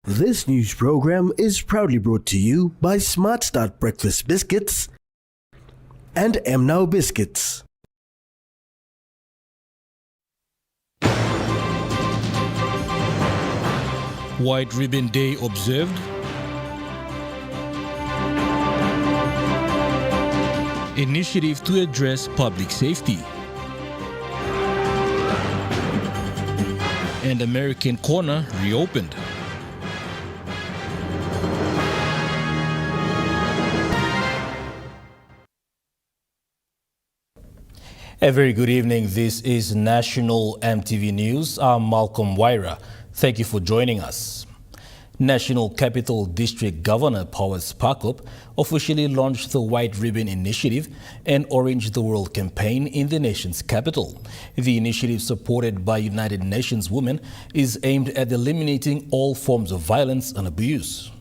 This news program is proudly brought to you by Smart Start Breakfast Biscuits and Now Biscuits. White Ribbon Day observed. Initiative to address public safety. And American Corner reopened. A very good evening. This is National EMTV News. I'm Malcolm Waira. Thank you for joining us. National Capital District Governor Powers Pakop officially launched the White Ribbon Initiative and Orange the World campaign in the nation's capital. The initiative, supported by United Nations Women, is aimed at eliminating all forms of violence and abuse.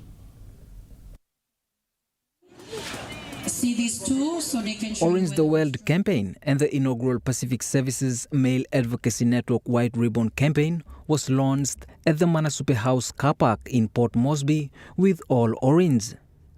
See these two so they can show Orange the World campaign and the inaugural Pacific Services Male Advocacy Network White Ribbon campaign was launched at the Manasupe House car park in Port Moresby with all orange.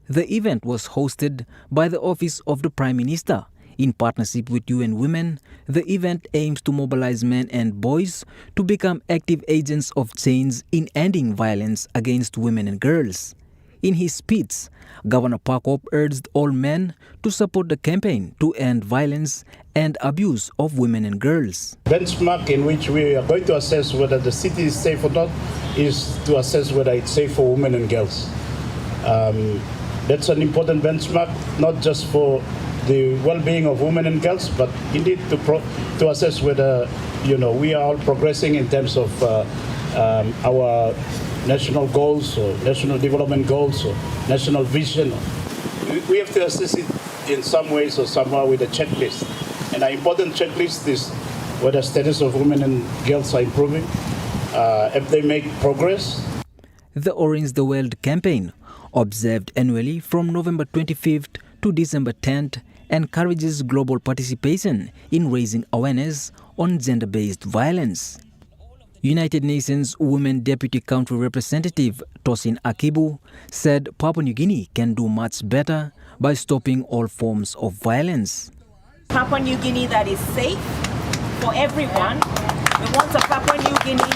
The event was hosted by the Office of the Prime Minister. In partnership with UN Women, the event aims to mobilize men and boys to become active agents of change in ending violence against women and girls. In his speech, Governor Pakop urged all men to support the campaign to end violence and abuse of women and girls. Benchmark in which we are going to assess whether the city is safe or not is to assess whether it's safe for women and girls. That's an important benchmark, not just for the well-being of women and girls, but indeed to assess whether we are all progressing in terms of our national goals or national development goals or national vision. We have to assess it in some ways or somehow with a checklist. And an important checklist is whether status of women and girls are improving, if they make progress. The Orange the World campaign, observed annually from November 25th to December 10th, encourages global participation in raising awareness on gender-based violence. United Nations Women Deputy Country Representative Tosin Akibu said Papua New Guinea can do much better by stopping all forms of violence. Papua New Guinea that is safe for everyone. We want a Papua New Guinea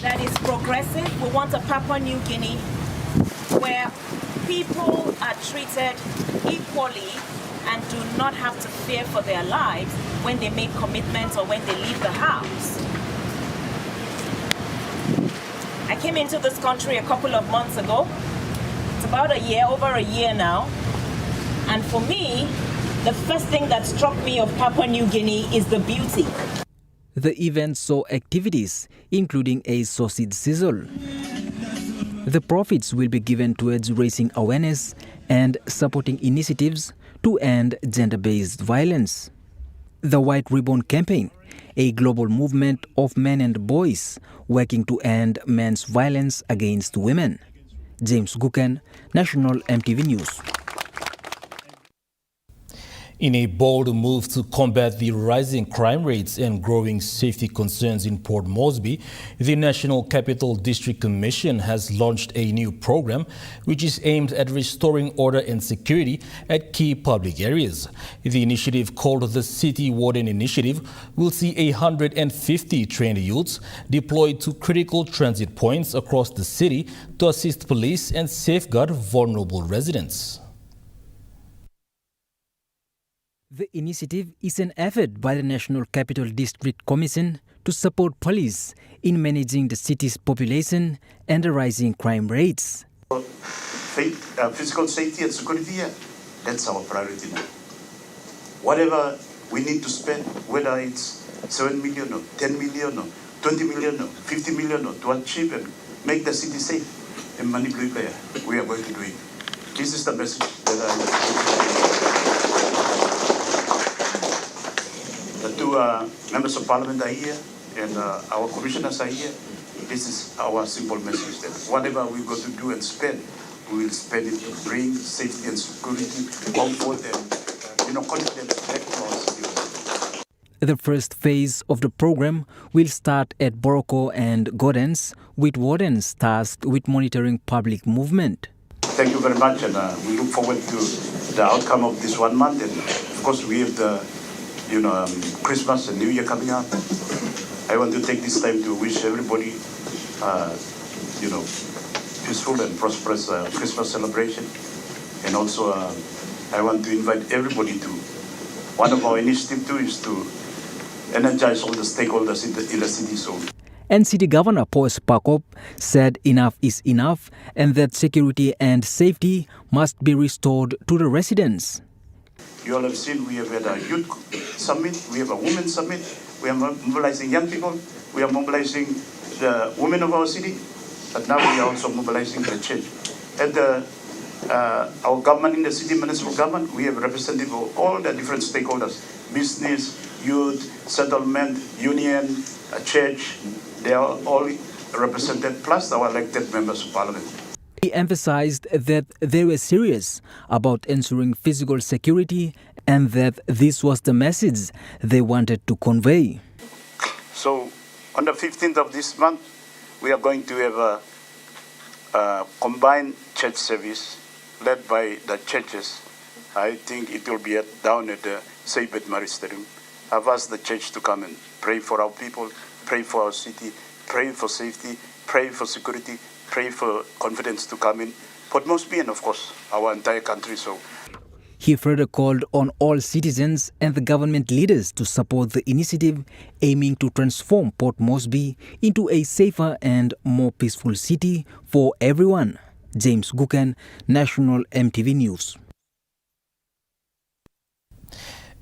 that is progressive. We want a Papua New Guinea where people are treated equally and do not have to fear for their lives when they make commitments or when they leave the house. I came into this country a couple of months ago. It's about over a year now. And for me, the first thing that struck me of Papua New Guinea is the beauty. The event saw activities including a sausage sizzle. The profits will be given towards raising awareness and supporting initiatives to end gender-based violence. The White Ribbon Campaign, a global movement of men and boys working to end men's violence against women. James Guken, National EMTV News. In a bold move to combat the rising crime rates and growing safety concerns in Port Moresby, the National Capital District Commission has launched a new program which is aimed at restoring order and security at key public areas. The initiative, called the City Warden Initiative, will see 150 trained youths deployed to critical transit points across the city to assist police and safeguard vulnerable residents. The initiative is an effort by the National Capital District Commission to support police in managing the city's population and the rising crime rates. Physical safety and security, that's our priority now. Whatever we need to spend, whether it's 7 million or 10 million or 20 million or 50 million or to achieve and make the city safe and manipulate there, we are going to do it. This is the message that the two members of parliament are here and our commissioners are here. This is our simple message that whatever we're going to do and spend, we will spend it to bring safety and security, comfort and confidence back to our city. The first phase of the program will start at Boroko and Gordens, with wardens tasked with monitoring public movement. Thank you very much, and we look forward to the outcome of this 1 month. And of course, we have the, Christmas and New Year coming up. I want to take this time to wish everybody, peaceful and prosperous Christmas celebration. And also, I want to invite everybody to, one of our initiatives too is to energize all the stakeholders in the city. So. And City Governor Paul Spakop said enough is enough and that security and safety must be restored to the residents. You all have seen we have had a youth summit, we have a women's summit, we are mobilizing young people, we are mobilizing the women of our city, but now we are also mobilizing the church. And our government in the city, municipal government, we have representatives of all the different stakeholders, business, youth, settlement, union, church. They are all represented, plus our elected members of parliament. He emphasized that they were serious about ensuring physical security and that this was the message they wanted to convey. So on the 15th of this month, we are going to have a combined church service led by the churches. I think it will be down at the Saybet Maristarium. I've asked the church to come and pray for our people, pray for our city, pray for safety, pray for security, pray for confidence to come in Port Moresby and, of course, our entire country. So, he further called on all citizens and the government leaders to support the initiative aiming to transform Port Moresby into a safer and more peaceful city for everyone. James Guken, National EMTV News.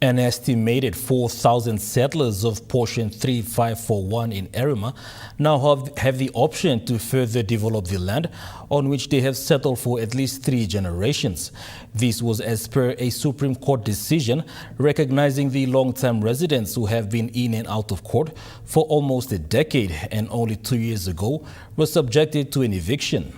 An estimated 4,000 settlers of Portion 3541 in Erima now have the option to further develop the land on which they have settled for at least 3 generations. This was as per a Supreme Court decision recognizing the long-term residents who have been in and out of court for almost a decade and only 2 years ago were subjected to an eviction.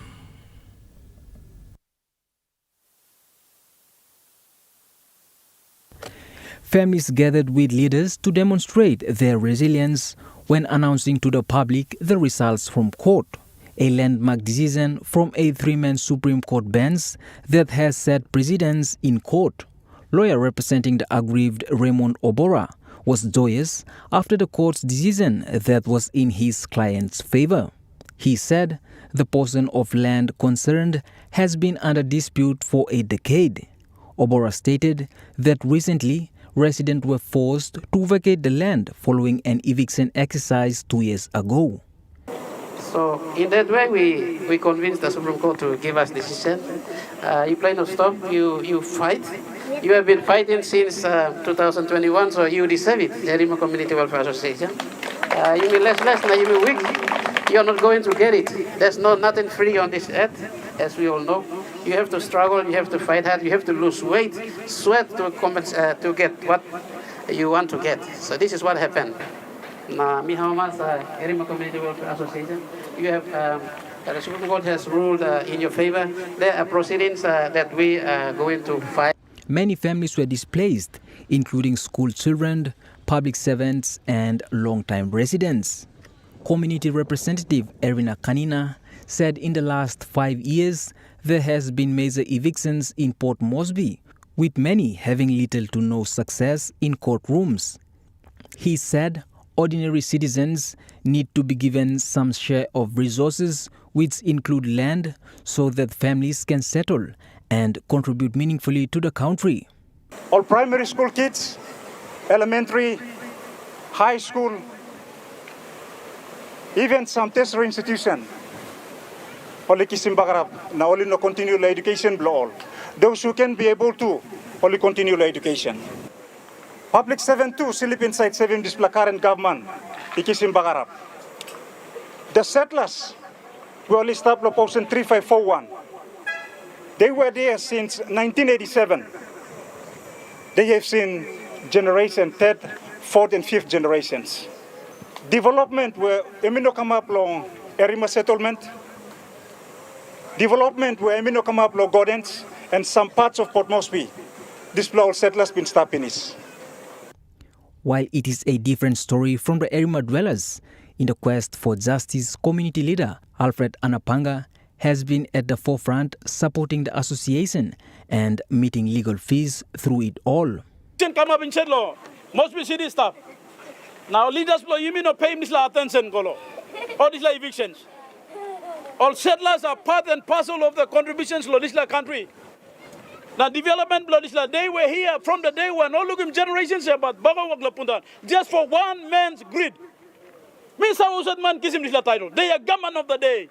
Families gathered with leaders to demonstrate their resilience when announcing to the public the results from court, a landmark decision from a 3-man Supreme Court bench that has set precedents in court. Lawyer representing the aggrieved Raymond Obora was joyous after the court's decision that was in his client's favor. He said the portion of land concerned has been under dispute for a decade. Obora stated that recently residents were forced to vacate the land following an eviction exercise 2 years ago. So in that way, we convinced the Supreme Court to give us decision. You play no stop, you fight. You have been fighting since 2021, so you deserve it, the Erima Community Welfare Association. You mean less, now you mean weak. You are not going to get it. There's nothing free on this earth, as we all know. You have to struggle, you have to fight hard, you have to lose weight, sweat to get what you want to get. So this is what happened. Mihamas, Erima Community Welfare Association, you have, the Supreme Court has ruled in your favor. There are proceedings that we are going to fight. Many families were displaced, including school children, public servants, and long-time residents. Community representative Erina Kanina said in the last 5 years, there has been major evictions in Port Moresby, with many having little to no success in courtrooms. He said ordinary citizens need to be given some share of resources, which include land, so that families can settle and contribute meaningfully to the country. All primary school kids, elementary, high school, even some tertiary institution. Only Kisimbagarap, now only no continual education below all. Those who can be able to only continual education. Public 7-2 sleep inside 7 this current government, Kisimbagarap. The settlers who only stopped Portion 3541. They were there since 1987. They have seen generation 3rd, 4th, and 5th generations. Development where Emino come up long Erima settlement. Development where Emino come up long Gordens and some parts of Port Moresby. This all settlers been stopping this. While it is a different story from the Erima dwellers, in the quest for justice, community leader Alfred Anapanga has been at the forefront supporting the association and meeting legal fees through it all. Come up in law, must be city staff. Now leaders blow you mean no pay this attention golo. All these evictions. All settlers are part and parcel of the contributions to this country. Now development blood is they were here from the day one, all looking generations about just for one man's greed. Me saw man kiss him this title. They are government of the day.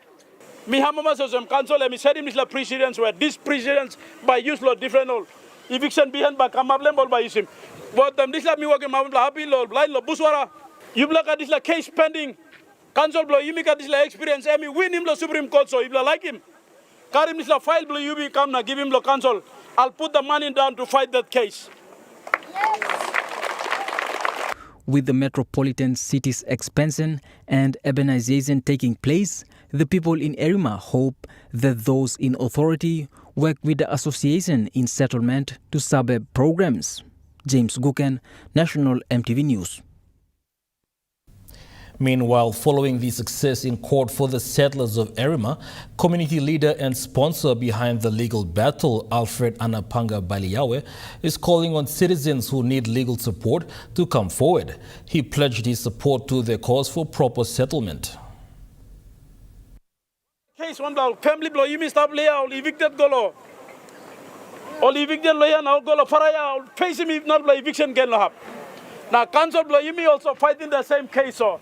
Me hamama says council and me said him this precedents where these precedents by use law different all. Eviction behind by Kamablemble by him. But this me working my happy law, blind law, Buswara. You look at this case pending. Council blow, you make this experience, and me win him the Supreme Court, so if you like him. Carry him this file blow, you become now, give him the council. I'll put the money down to fight that case. With the metropolitan city's expansion and urbanization taking place, the people in Erima hope that those in authority work with the association in settlement to suburb programs. James Guken, National EMTV News. Meanwhile, following the success in court for the settlers of Erima, community leader and sponsor behind the legal battle, Alfred Anapanga Baliyawe, is calling on citizens who need legal support to come forward. He pledged his support to their cause for proper settlement. Case one family blow, you missed up layer, evicted golo. All evicted lawyer now golo faraya, face him if not by eviction can have. Now council blow, you may also fighting the same case so.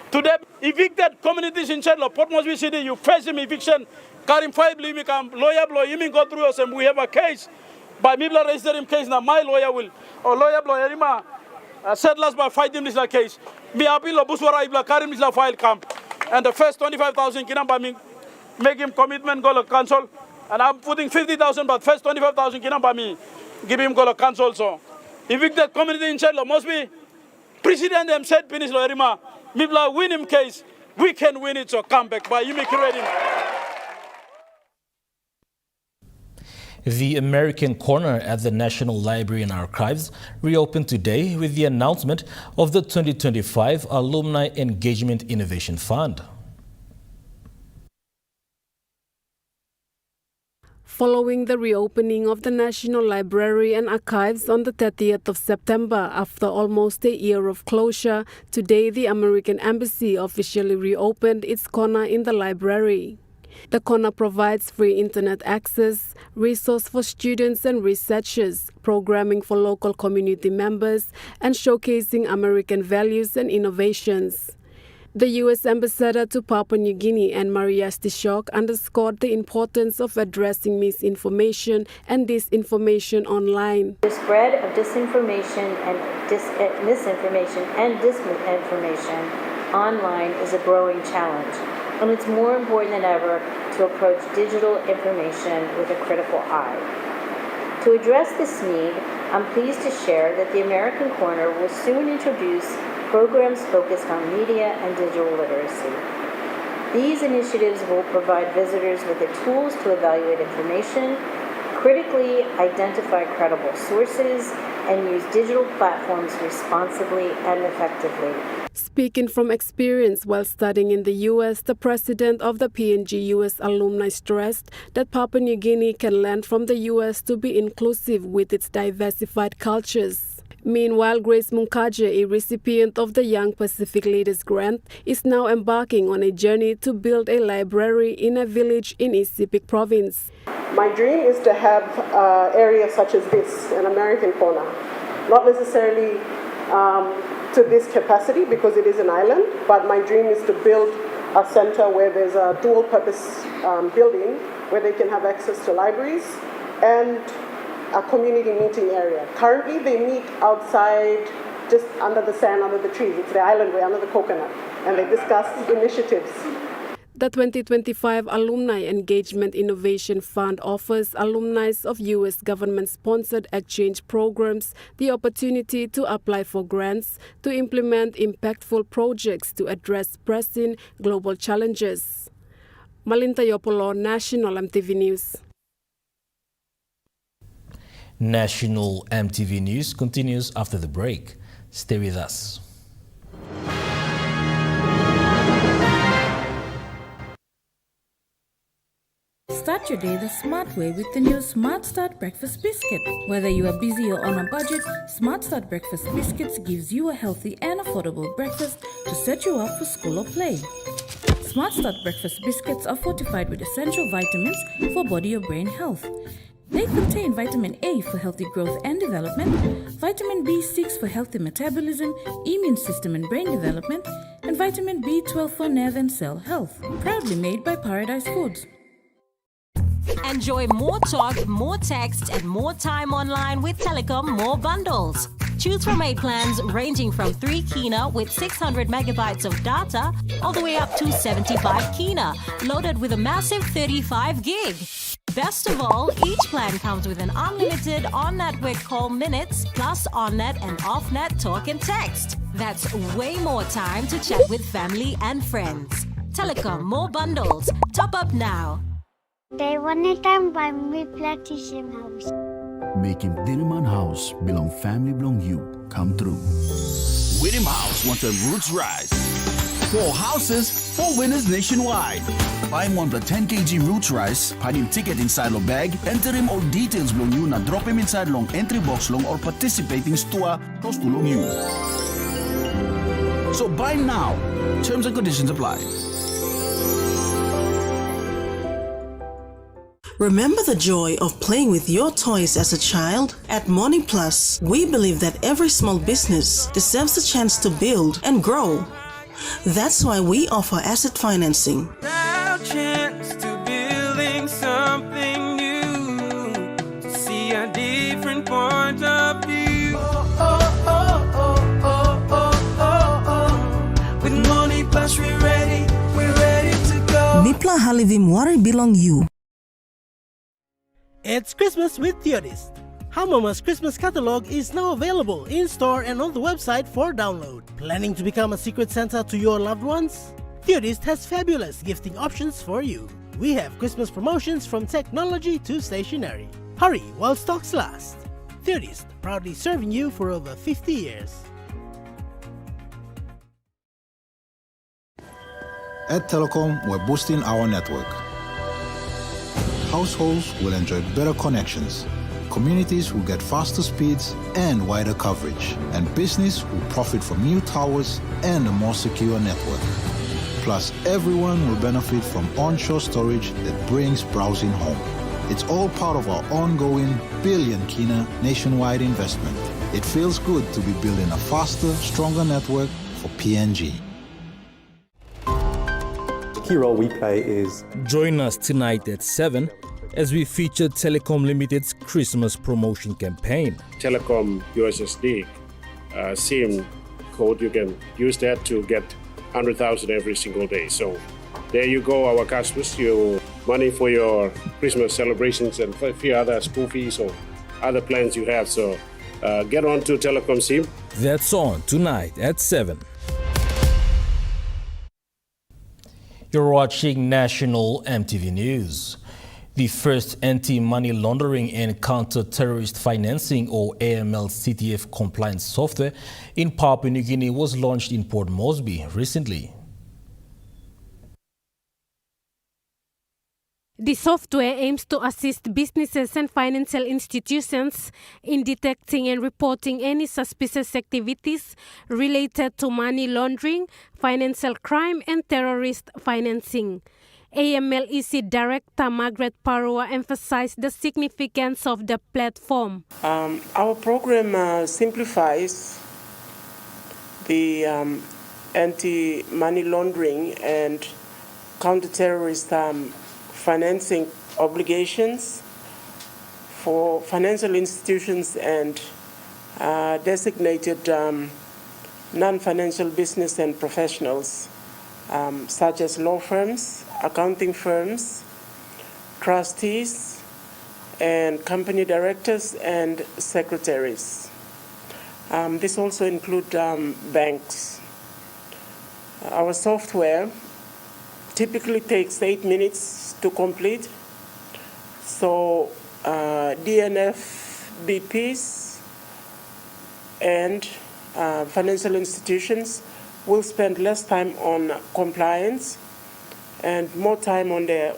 Today, evicted communities in Chedlo, Port Moresby City, you face him eviction, Karim 5 you become lawyer blow, you may go through us and we have a case. By me register him case now, my lawyer will, or lawyer blow, Erima, settlers by fighting this case. Me appeal Buswara Ibla Karim is file camp. And the first 25,000 kinam by me, make him commitment go to council. And I'm putting 50,000, but first 25,000 kinam by me, give him go to council. So, evicted community in Chedlo must be president them said finish law Erima. Mibla win him case, we can win it, so come back by you make it ready. The American Corner at the National Library and Archives reopened today with the announcement of the 2025 Alumni Engagement Innovation Fund. Following the reopening of the National Library and Archives on the 30th of September after almost a year of closure, today the American Embassy officially reopened its corner in the library. The corner provides free internet access, resource for students and researchers, programming for local community members, and showcasing American values and innovations. The U.S. Ambassador to Papua New Guinea and Maria Stishok underscored the importance of addressing misinformation and disinformation online. The spread of disinformation and misinformation and disinformation online is a growing challenge, and it's more important than ever to approach digital information with a critical eye. To address this need, I'm pleased to share that the American Corner will soon introduce programs focused on media and digital literacy. These initiatives will provide visitors with the tools to evaluate information, critically identify credible sources, and use digital platforms responsibly and effectively. Speaking from experience while studying in the U.S., the president of the PNG U.S. alumni stressed that Papua New Guinea can learn from the U.S. to be inclusive with its diversified cultures. Meanwhile, Grace Munkaje, a recipient of the Young Pacific Leaders Grant, is now embarking on a journey to build a library in a village in East Sepik Province. My dream is to have areas such as this, an American Corner. Not necessarily to this capacity because it is an island, but my dream is to build a center where there's a dual purpose building where they can have access to libraries and a community meeting area. Currently they meet outside, just under the sand, under the trees. It's the island way, under the coconut, and they discuss initiatives. The 2025 Alumni Engagement Innovation Fund offers alumni of U.S. government-sponsored exchange programs the opportunity to apply for grants to implement impactful projects to address pressing global challenges. Malinta Yopolo, National EMTV News. National EMTV News continues after the break. Stay with us. Start your day the smart way with the new Smart Start Breakfast Biscuit. Whether you are busy or on a budget, Smart Start Breakfast Biscuits gives you a healthy and affordable breakfast to set you up for school or play. Smart Start Breakfast Biscuits are fortified with essential vitamins for body or brain health. They contain vitamin A for healthy growth and development, vitamin B6 for healthy metabolism, immune system and brain development, and vitamin B12 for nerve and cell health. Proudly made by Paradise Foods. Enjoy more talk, more text, and more time online with Telecom More Bundles. Choose from 8 plans ranging from 3 kina with 600 megabytes of data all the way up to 75 kina, loaded with a massive 35 gig. Best of all, each plan comes with an unlimited on-network call minutes plus on-net and off-net talk and text. That's way more time to chat with family and friends. Telecom More Bundles. Top up now. They wanted time by me plantation house. Making Dinaman House belong family belong you come true. Winning House wants a roots rise. 4 houses, 4 winners nationwide. Buy 1 plus 10 kg roots rice, pad him ticket inside long bag, enter him all details belong you, na drop him inside long entry box long or participating store close to long you. So buy now. Terms and conditions apply. Remember the joy of playing with your toys as a child? At Morning Plus, we believe that every small business deserves a chance to build and grow. That's why we offer asset financing. Now chance to building something new, to see a different point of view. With Morning Plus, we're ready to go. Mipla Halivim Wari belong you. It's Christmas with Theodist. Hamama's Christmas catalog is now available in-store and on the website for download. Planning to become a secret Santa to your loved ones? Theodist has fabulous gifting options for you. We have Christmas promotions from technology to stationery. Hurry while stocks last. Theodist, proudly serving you for over 50 years. At Telecom, we're boosting our network. Households will enjoy better connections, communities will get faster speeds and wider coverage, and business will profit from new towers and a more secure network. Plus, everyone will benefit from onshore storage that brings browsing home. It's all part of our ongoing billion kina nationwide investment. It feels good to be building a faster, stronger network for PNG. The key role we play is... Join us tonight at 7 as we feature Telecom Limited's Christmas promotion campaign. Telecom USSD SIM code, you can use that to get 100,000 every single day. So there you go, our customers, you money for your Christmas celebrations and a few other school fees or other plans you have. So get on to Telecom SIM. That's on tonight at 7. You're watching National EMTV News. The first anti-money laundering and counter-terrorist financing or AML-CTF compliance software in Papua New Guinea was launched in Port Moresby recently. The software aims to assist businesses and financial institutions in detecting and reporting any suspicious activities related to money laundering, financial crime and terrorist financing. AML-EC Director Margaret Parua emphasized the significance of the platform. Our program simplifies the anti-money laundering and counter-terrorist financing obligations for financial institutions and designated non-financial business and professionals, such as law firms, accounting firms, trustees, and company directors and secretaries. This also includes banks. Our software typically takes 8 minutes to complete. So DNF BPs and financial institutions will spend less time on compliance and more time on their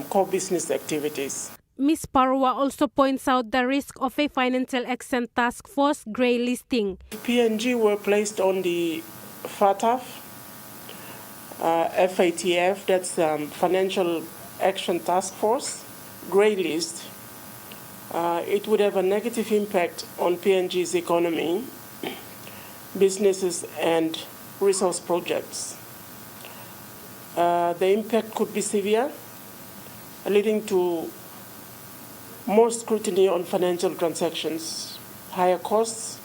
core business activities. Ms. Parwa also points out the risk of a Financial Action Task Force grey listing. PNG were placed on the FATF, FATF, that's Financial Action Task Force, grey list. It would have a negative impact on PNG's economy, businesses and resource projects. The impact could be severe, leading to more scrutiny on financial transactions, higher costs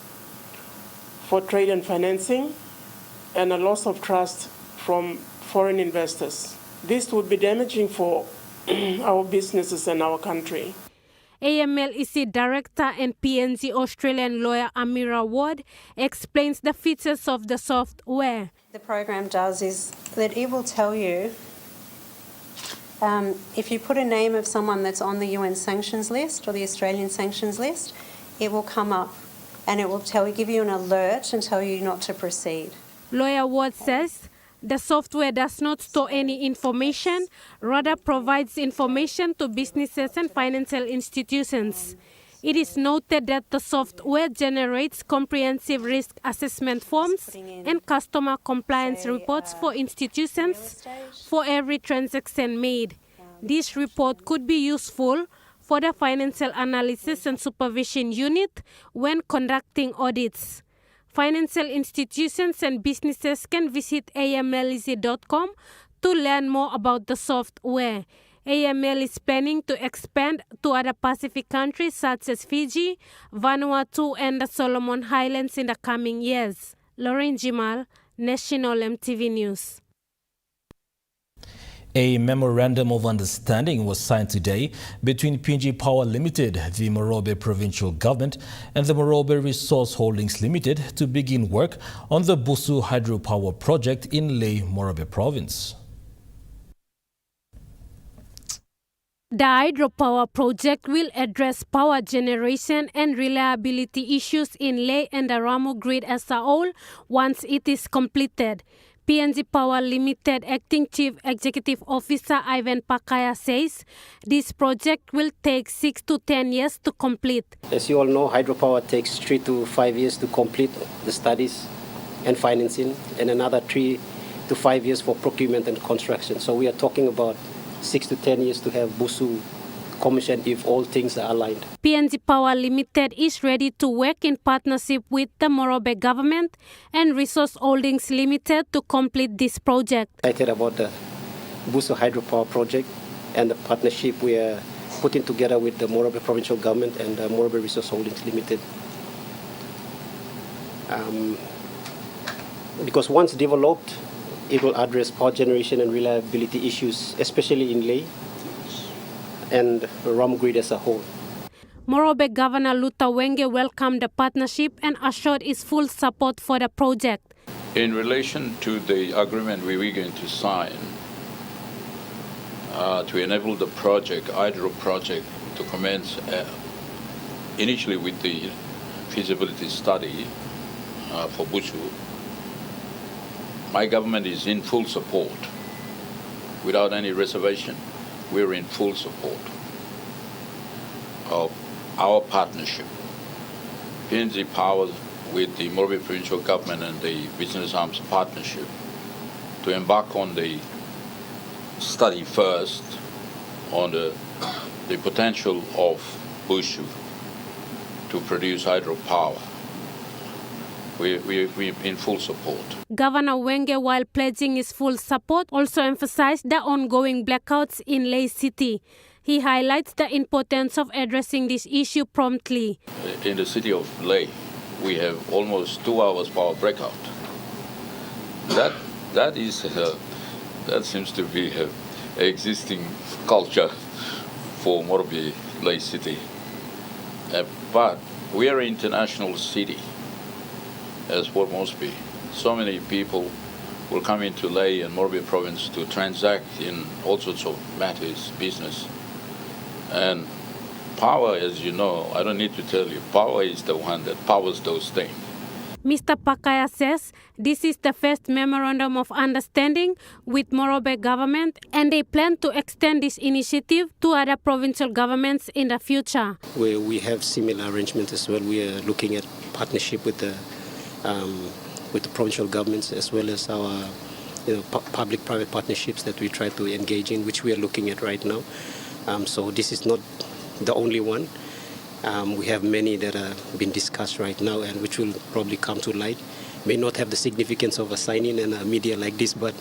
for trade and financing, and a loss of trust from foreign investors. This would be damaging for our businesses and our country. AMLEC Director and PNG Australian lawyer Amira Ward explains the features of the software. The program does is that it will tell you if you put a name of someone that's on the UN sanctions list or the Australian sanctions list, it will come up and it will give you an alert and tell you not to proceed. Lawyer Ward says the software does not store any information, rather provides information to businesses and financial institutions. It is noted that the software generates comprehensive risk assessment forms and customer compliance reports for institutions for every transaction made. This report could be useful for the Financial Analysis and Supervision Unit when conducting audits. Financial institutions and businesses can visit amlec.com to learn more about the software. AML is planning to expand to other Pacific countries such as Fiji, Vanuatu, and the Solomon Islands in the coming years. Lauren Jimal, National EMTV News. A memorandum of understanding was signed today between PNG Power Limited, the Morobe Provincial Government, and the Morobe Resource Holdings Limited to begin work on the Busu hydropower project in Lae, Morobe Province. The hydropower project will address power generation and reliability issues in Lae and the Ramu grid as a whole once it is completed. PNG Power Limited Acting Chief Executive Officer Ivan Pakaya says this project will take 6 to 10 years to complete. As you all know, hydropower takes 3 to 5 years to complete the studies and financing, and another 3 to 5 years for procurement and construction. So we are talking about 6 to 10 years to have Busu commissioned if all things are aligned. PNG Power Limited is ready to work in partnership with the Morobe government and Resource Holdings Limited to complete this project. Excited about the Busu hydropower project and the partnership we are putting together with the Morobe Provincial Government and the Morobe Resource Holdings Limited. Because once developed, it will address power generation and reliability issues, especially in Lae and the Ramu grid as a whole. Morobe Governor Luta Wenge welcomed the partnership and assured his full support for the project. In relation to the agreement we were going to sign to enable the hydro project to commence initially with the feasibility study for Busu, my government is in full support. Without any reservation, we're in full support of our partnership. PNG Power with the Morobe Provincial Government and the Business Arms Partnership to embark on the study first on the potential of Busu to produce hydropower. We're in full support. Governor Wenge, while pledging his full support, also emphasized the ongoing blackouts in Lae City. He highlights the importance of addressing this issue promptly. In the city of Lae, we have almost 2 hours power blackout. That seems to be an existing culture for Morobe Lae City. But we are an international city. As Port Moresby, so many people will come into Lae and Morobe province to transact in all sorts of matters, business. And power, as you know, I don't need to tell you, power is the one that powers those things. Mr. Pakaya says this is the first memorandum of understanding with Morobe government, and they plan to extend this initiative to other provincial governments in the future. We have similar arrangements as well. We are looking at partnership with the provincial governments, as well as our public-private partnerships that we try to engage in, which we are looking at right now. So this is not the only one. We have many that are being discussed right now, and which will probably come to light. May not have the significance of a sign-in and a media like this, but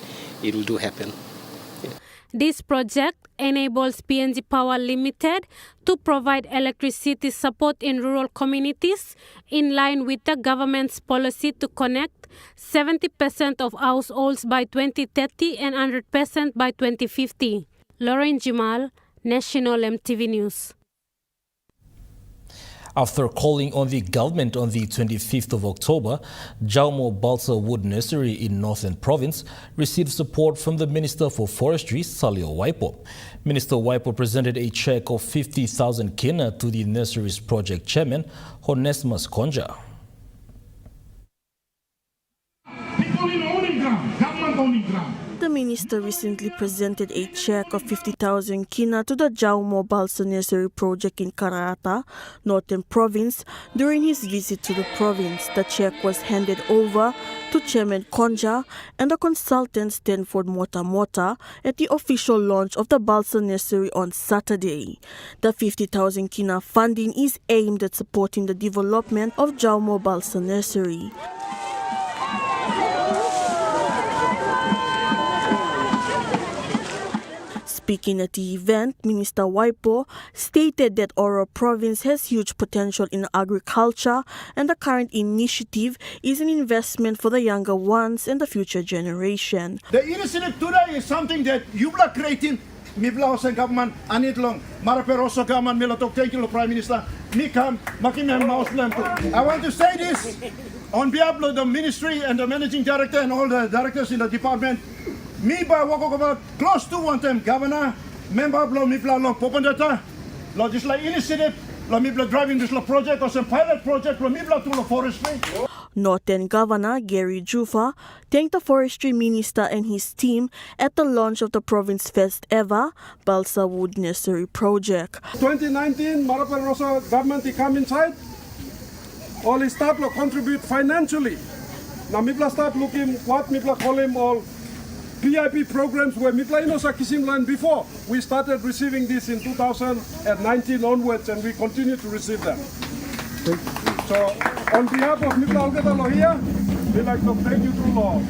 it will do happen. Yeah. This project enables PNG Power Limited to provide electricity support in rural communities in line with the government's policy to connect 70% of households by 2030 and 100% by 2050. Lauren Jamal, National EMTV News. After calling on the government on the 25th of October, Jaumo Balsa Wood Nursery in Northern Province received support from the Minister for Forestry, Salio Waipo. Minister Waipo presented a cheque of 50,000 kina to the nursery's project chairman, Honesmus Konja. The minister recently presented a cheque of 50,000 kina to the Jaumo Balsa Nursery project in Karata, Northern Province, during his visit to the province. The cheque was handed over to Chairman Konja and the consultant Stanford Mota Mota at the official launch of the Balsa Nursery on Saturday. The 50,000 kina funding is aimed at supporting the development of Jaumo Balsa Nursery. Speaking at the event, Minister Waipo stated that Oro Province has huge potential in agriculture, and the current initiative is an investment for the younger ones and the future generation. The initiative today is something that you are creating. Mibla Osan government, Anit Long, Maraperoso government, Milatok, thank you, Prime Minister. Mikam, Makimem Mouse Blanco. I want to say this on behalf of the ministry and the managing director and all the directors in the department. Me by walk about close to one time governor, member of Mibla Long Popondata, legislative initiative, Mibla driving this project or some pilot project, Mibla to the Forestry. Northern Governor Gary Jufa thanked the Forestry Minister and his team at the launch of the province's first ever Balsa Wood Nursery project. 2019, Marapen Rosa government come inside. All the staff will contribute financially. Now Mibla start looking what Mibla call him all PIP programs where Mibla Inosa Kissing Land before. We started receiving this in 2019 onwards, and we continue to receive them. So on behalf of Mibla Algeta Lohia, we like to thank you to Law,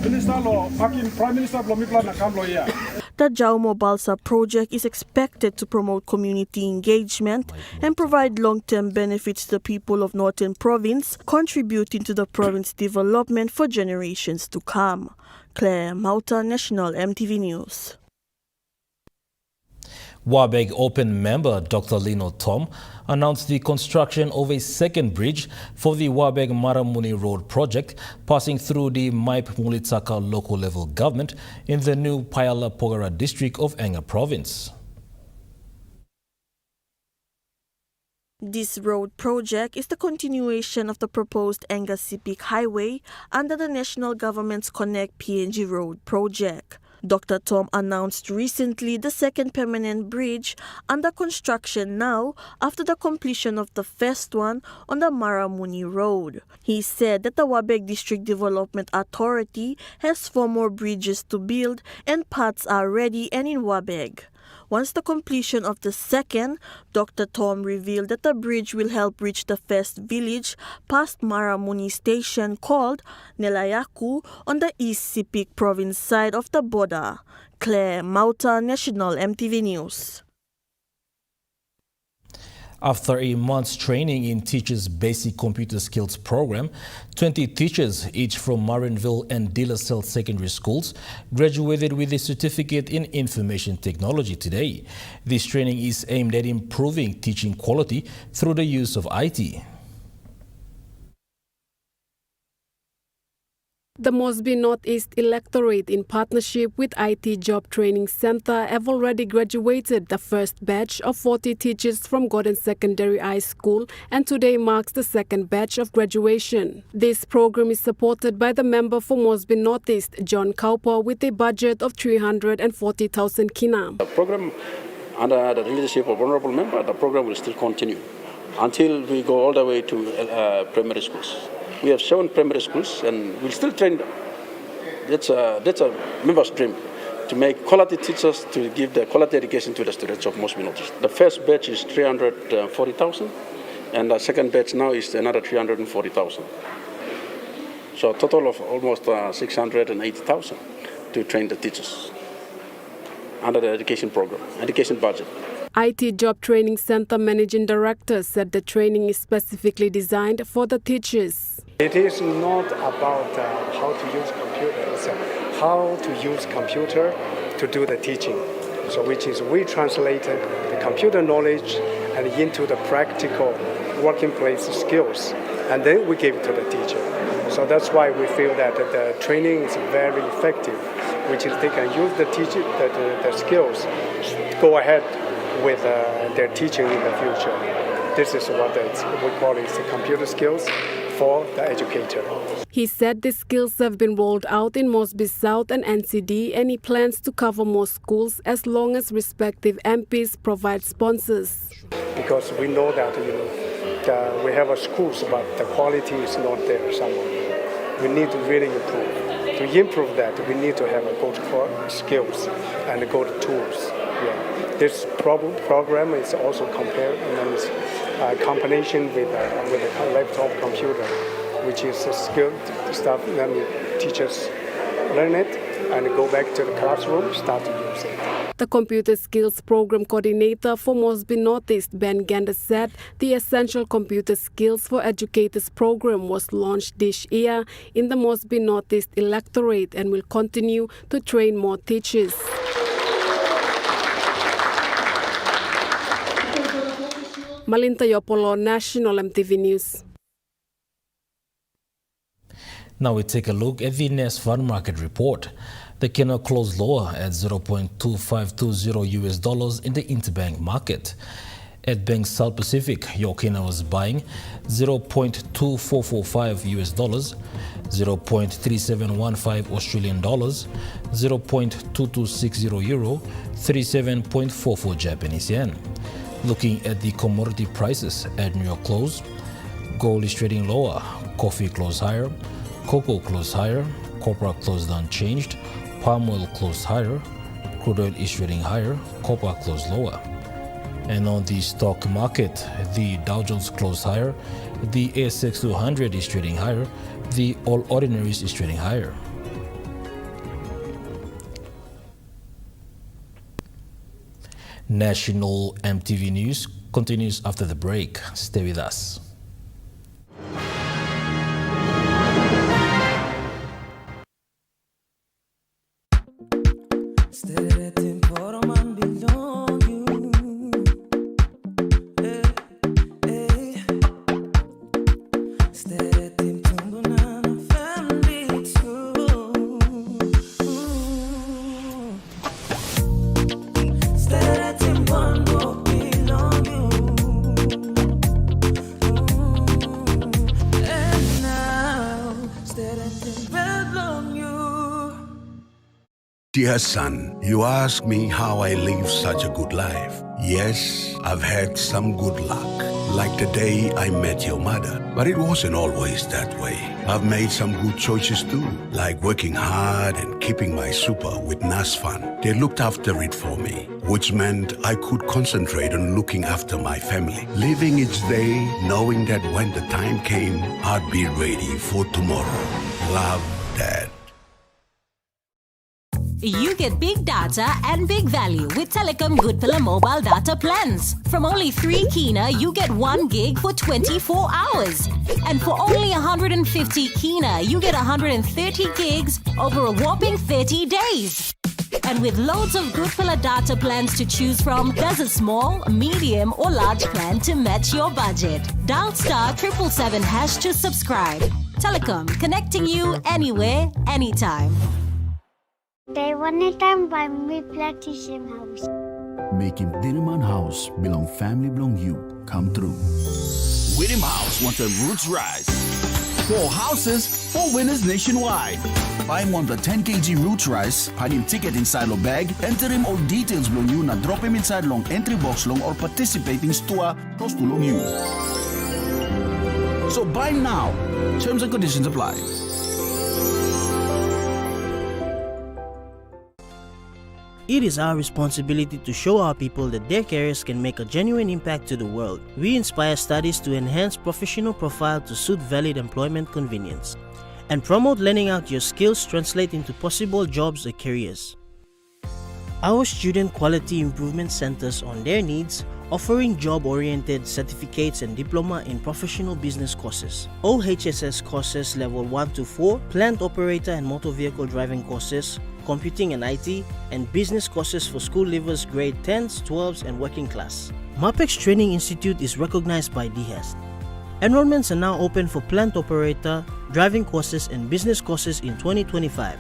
Minister Law, Prime Minister of Mibla Nakam Lohia. The Jaumo Balsa project is expected to promote community engagement and provide long-term benefits to the people of Northern Province, contributing to the province development for generations to come. Claire Mauta, National EMTV News. Wabeg Open member Dr. Lino Tom announced the construction of a second bridge for the Wabeg Maramuni Road project passing through the Maip Mulitsaka local level government in the new Payala Pogara district of Enga province. This road project is the continuation of the proposed Enga-Sipik Highway under the national government's Connect PNG Road project. Dr. Tom announced recently the second permanent bridge under construction now after the completion of the first one on the Maramuni Road. He said that the Wabeg District Development Authority has 4 more bridges to build and parts are ready and in Wabeg. Once the completion of the second, Dr. Tom revealed that the bridge will help reach the first village past Maramuni Station called Nelayaku on the East Sipik province side of the border. Claire Mauta, National EMTV News. After a month's training in Teachers' Basic Computer Skills Program, 20 teachers, each from Marinville and De La Salle Secondary Schools, graduated with a certificate in Information Technology today. This training is aimed at improving teaching quality through the use of IT. The Mosby Northeast Electorate, in partnership with IT Job Training Center, have already graduated the first batch of 40 teachers from Gordon Secondary High School, and today marks the second batch of graduation. This program is supported by the member for Mosby Northeast, John Cowper, with a budget of 340,000 kina. The program, under the leadership of Honorable Member, the program will still continue until we go all the way to primary schools. We have 7 primary schools and we'll still train them. That's a member's dream, to make quality teachers, to give the quality education to the students of Mosby Northeast. The first batch is 340,000 and the second batch now is another 340,000. So a total of almost 680,000 to train the teachers under the education program, education budget. IT Job Training Center Managing Director said the training is specifically designed for the teachers. It is not about how to use computer, it's how to use computer to do the teaching. So which is we translated the computer knowledge and into the practical working place skills, and then we give it to the teacher. So that's why we feel that the training is very effective, which is they can use the teaching, the skills, go ahead with their teaching in the future. This is what we call it, the computer skills for the educator. He said the skills have been rolled out in Mosby South and NCD, and he plans to cover more schools as long as respective MPs provide sponsors. Because we know that we have schools, but the quality is not there somewhere. We need to really improve. To improve that, we need to have good skills and good tools. Yeah. This program is also combination with a laptop computer, which is a skilled stuff. Then teachers learn it and go back to the classroom, start to use it. The Computer Skills Program Coordinator for Mosby Northeast, Ben Gander, said the Essential Computer Skills for Educators program was launched this year in the Mosby Northeast Electorate and will continue to train more teachers. Malinta Yopolo, National EMTV News. Now we take a look at the next fund market report. The kina closed lower at $0.2520 in the interbank market. At Bank South Pacific, your kina was buying $0.2445, $0.3715 Australian dollars, $0.2260 euro, 37.44 Japanese yen. Looking at the commodity prices at New York close, gold is trading lower, coffee closed higher, cocoa closed higher, copper closed unchanged, palm oil closed higher, crude oil is trading higher, copper closed lower. And on the stock market, the Dow Jones closed higher, the ASX 200 is trading higher, the All Ordinaries is trading higher. National EMTV News continues after the break. Stay with us. Dear son, you ask me how I live such a good life. Yes, I've had some good luck, like the day I met your mother. But it wasn't always that way. I've made some good choices too, like working hard and keeping my super with NASFAN. They looked after it for me, which meant I could concentrate on looking after my family, living each day knowing that when the time came, I'd be ready for tomorrow. Love, Dad. You get big data and big value with Telecom Good Pillar mobile data plans. From only 3 kina, you get 1 gig for 24 hours. And for only 150 kina, you get 130 gigs over a whopping 30 days. And with loads of Good Pillar data plans to choose from, there's a small, medium or large plan to match your budget. Dial *777# to subscribe. Telecom, connecting you anywhere, anytime. They one time by me plantation house. Making Diliman House belong family belong you come true. William House wants a roots rise. 4 houses, 4 winners nationwide. Buy him one the 10 kg roots rice, find him ticket inside your bag, enter him all details belong you, na drop him inside long entry box long or participating store close to long you. So buy now. Terms and conditions apply. It is our responsibility to show our people that their careers can make a genuine impact to the world. We inspire studies to enhance professional profile to suit valid employment convenience and promote learning out your skills translate into possible jobs or careers. Our student quality improvement centers on their needs, offering job-oriented certificates and diploma in professional business courses, OHSS courses level 1 to 4, plant operator and motor vehicle driving courses, computing and IT, and business courses for school leavers grade 10s, 12s, and working class. MAPEX Training Institute is recognized by DHEST. Enrollments are now open for plant operator, driving courses, and business courses in 2025.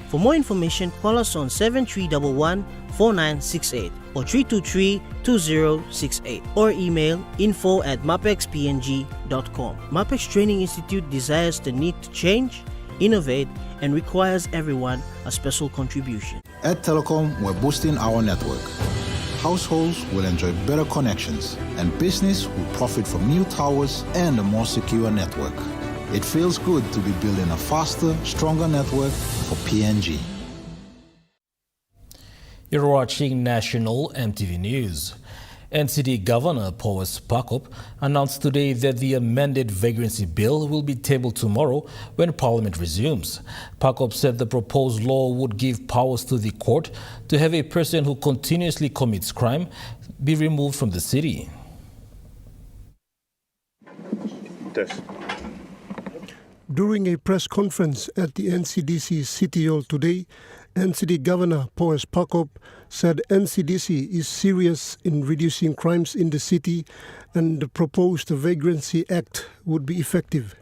For more information, call us on 7311-4968 or 323-2068 or email info@mapexpng.com. MAPEX Training Institute desires the need to change, innovate, and requires everyone a special contribution. At Telecom, we're boosting our network. Households will enjoy better connections, and business will profit from new towers and a more secure network. It feels good to be building a faster, stronger network for PNG. You're watching National EMTV News. NCD Governor Powers Pakop announced today that the amended Vagrancy Bill will be tabled tomorrow when Parliament resumes. Pakop said the proposed law would give powers to the court to have a person who continuously commits crime be removed from the city. During a press conference at the NCDC City Hall today, NCD Governor Powers Pakop said NCDC is serious in reducing crimes in the city and the proposed Vagrancy Act would be effective.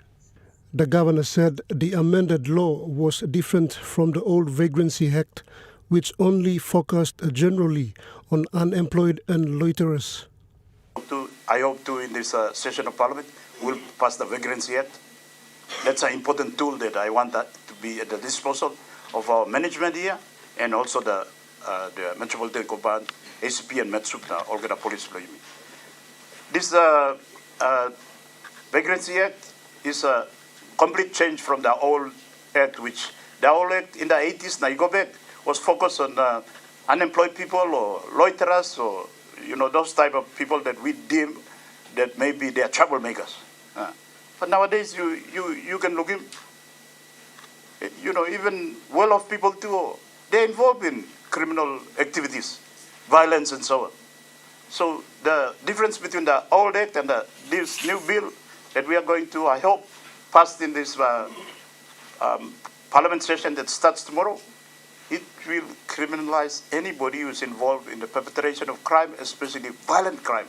The governor said the amended law was different from the old Vagrancy Act, which only focused generally on unemployed and loiterers. I hope to in this session of Parliament, we'll pass the Vagrancy Act. That's an important tool that I want that to be at the disposal of our management here and also the Metropolitan Command, ACP and Metsupna, Olgada Police. This Vagrancy Act is a complete change from the old Act, which the old Act in the 80s, now you go back, was focused on unemployed people or loiterers or, those type of people that we deem that maybe they are troublemakers. But nowadays, you can look in, even well-off people too, they're involved in criminal activities, violence and so on. So the difference between the old act and this new bill that we are going to, I hope, pass in this parliament session that starts tomorrow, it will criminalize anybody who is involved in the perpetration of crime, especially violent crime.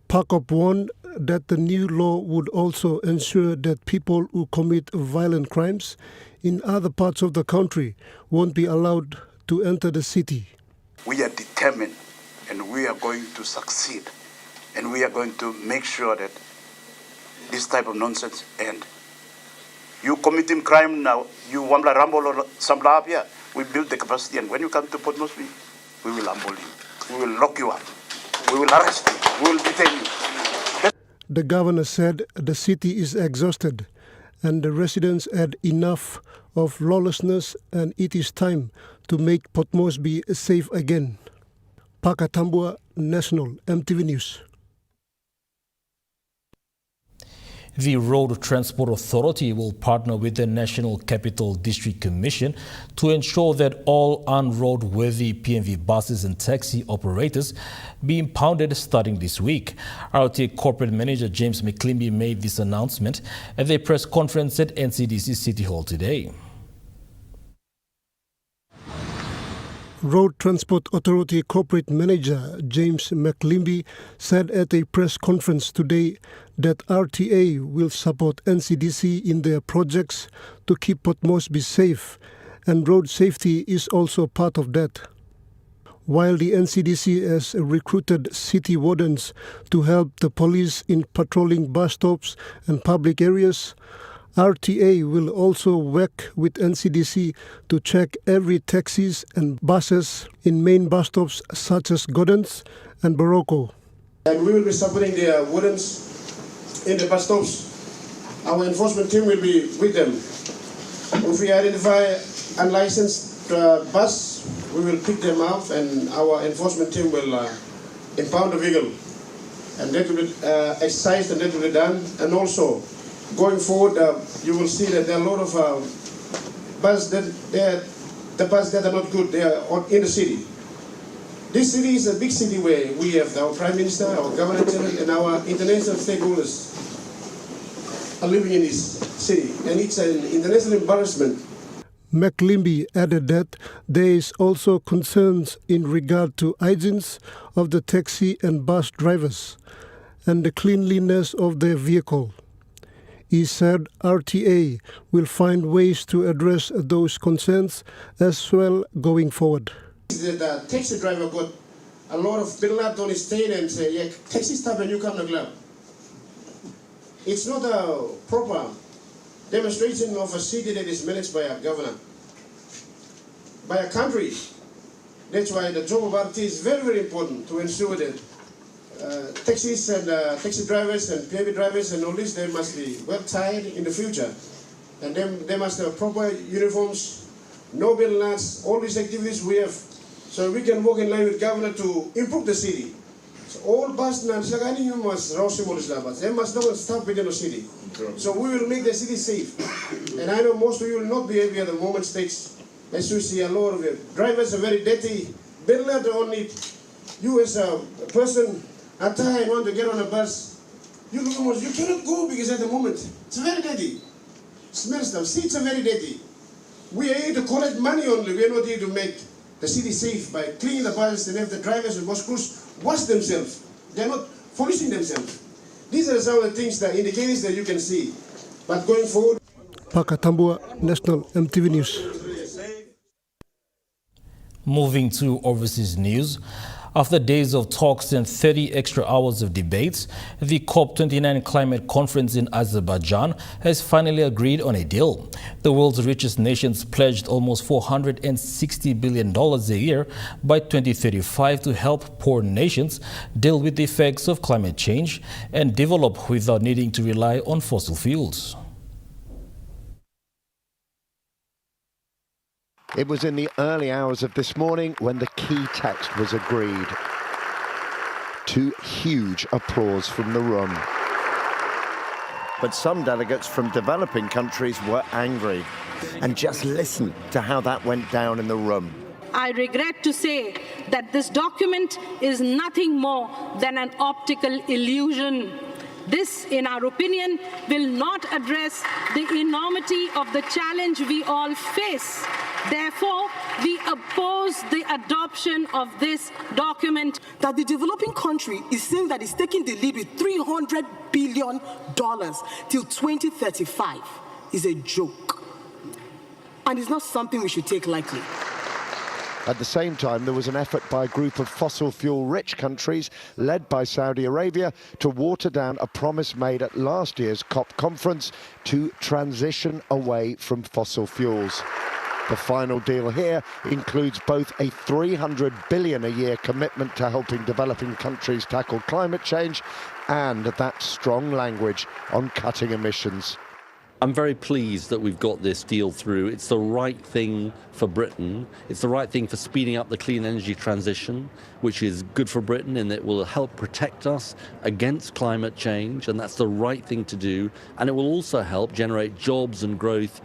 Pakop warned that the new law would also ensure that people who commit violent crimes in other parts of the country won't be allowed to enter the city. We are determined and we are going to succeed and we are going to make sure that this type of nonsense ends. You committing crime now, you wambla ramble or sambla here, we build the capacity and when you come to Port Moresby, we will humble you, we will lock you up, we will arrest you, we will detain you. The governor said the city is exhausted and the residents had enough of lawlessness and it is time to make Port Moresby safe again. Pakatambua, National EMTV News. The Road Transport Authority will partner with the National Capital District Commission to ensure that all unroadworthy PNV buses and taxi operators be impounded starting this week. RTA Corporate Manager James McClimby made this announcement at a press conference at NCDC City Hall today. Road Transport Authority Corporate Manager James McLimby said at a press conference today that RTA will support NCDC in their projects to keep Port Moresby safe, and road safety is also part of that. While the NCDC has recruited city wardens to help the police in patrolling bus stops and public areas, RTA will also work with NCDC to check every taxis and buses in main bus stops such as Gordon's and Barocco. And we will be supporting the wardens in the bus stops. Our enforcement team will be with them. If we identify unlicensed bus, we will pick them up and our enforcement team will impound the vehicle. And that will be exercised and that will be done. And also, going forward, you will see that there are a lot of buses that are not good. They are in the city. This city is a big city where we have our Prime Minister, our Governor General, and our international stakeholders are living in this city. And it's an international embarrassment. McLimby added that there is also concerns in regard to hygiene of the taxi and bus drivers and the cleanliness of their vehicle. He said RTA will find ways to address those concerns as well going forward. The taxi driver got a lot of bill on his tail and say, yeah, taxi stop and you come to club. It's not a proper demonstration of a city that is managed by a governor, by a country. That's why the job of RTA is very, very important to ensure that taxis and taxi drivers and PIB drivers and all this, they must be well tied in the future. And then they must have proper uniforms, no bill nuts, all these activities we have, so we can work in line with governor to improve the city. So all bus nuts, they must not stop within the city. So we will make the city safe. And I know most of you will not be happy at the moment stage. As you see, a lot of it. Drivers are very dirty, bill nut on it. You as a person, at time want to get on a bus, you cannot go because at the moment it's very dirty. Smell stuff. Seats are very dirty. We are here to collect money only. We are not here to make the city safe by cleaning the buses and have the drivers and bus crews wash themselves. They are not polishing themselves. These are some of the things, the indicators that you can see. But going forward. Pakatambua, National EMTV News. Moving to overseas news. After days of talks and 30 extra hours of debates, the COP29 climate conference in Azerbaijan has finally agreed on a deal. The world's richest nations pledged almost $460 billion a year by 2035 to help poor nations deal with the effects of climate change and develop without needing to rely on fossil fuels. It was in the early hours of this morning when the key text was agreed. To huge applause from the room. But some delegates from developing countries were angry. And just listen to how that went down in the room. I regret to say that this document is nothing more than an optical illusion. This, in our opinion, will not address the enormity of the challenge we all face. Therefore, we oppose the adoption of this document. That the developing country is saying that it's taking the lead with $300 billion till 2035 is a joke. And it's not something we should take lightly. At the same time, there was an effort by a group of fossil fuel-rich countries, led by Saudi Arabia, to water down a promise made at last year's COP conference to transition away from fossil fuels. The final deal here includes both a $300 billion a year commitment to helping developing countries tackle climate change and that strong language on cutting emissions. I'm very pleased that we've got this deal through. It's the right thing for Britain. It's the right thing for speeding up the clean energy transition, which is good for Britain and it will help protect us against climate change, and that's the right thing to do. And it will also help generate jobs and growth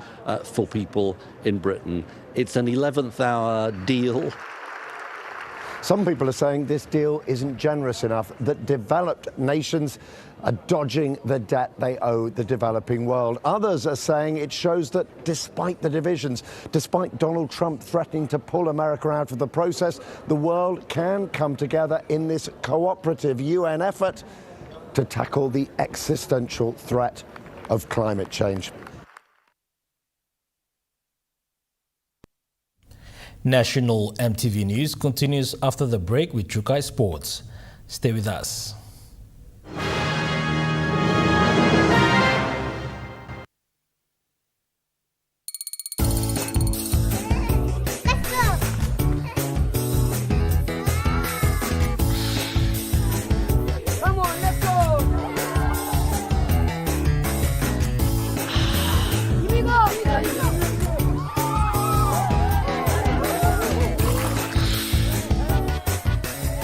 for people in Britain. It's an 11th hour deal. Some people are saying this deal isn't generous enough, that developed nations are dodging the debt they owe the developing world. Others are saying it shows that despite the divisions, despite Donald Trump threatening to pull America out of the process, the world can come together in this cooperative UN effort to tackle the existential threat of climate change. National EMTV News continues after the break with Chukai Sports. Stay with us.